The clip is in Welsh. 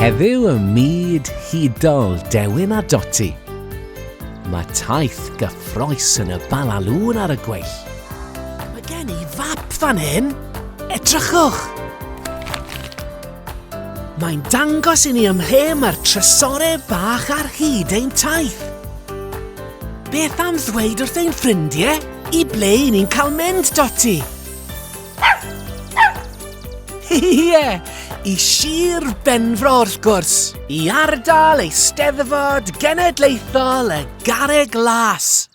Heddiw y myd hudol Dewin a Doti. Mae taith gyffroes yn y balalŵn ar y gweill. Mae gen I fap fan hyn. Edrychwch! Mae'n dangos I ni ym mhe mae'r trysorau bach ar hyd ein taith. Beth am ddweud wrth ein ffrindiau I ble I ni'n cael mynd, Doti? Ie, I Sir Benfro wrth gwrs, I ardal Eisteddfod Genedlaethol y Garreg Las.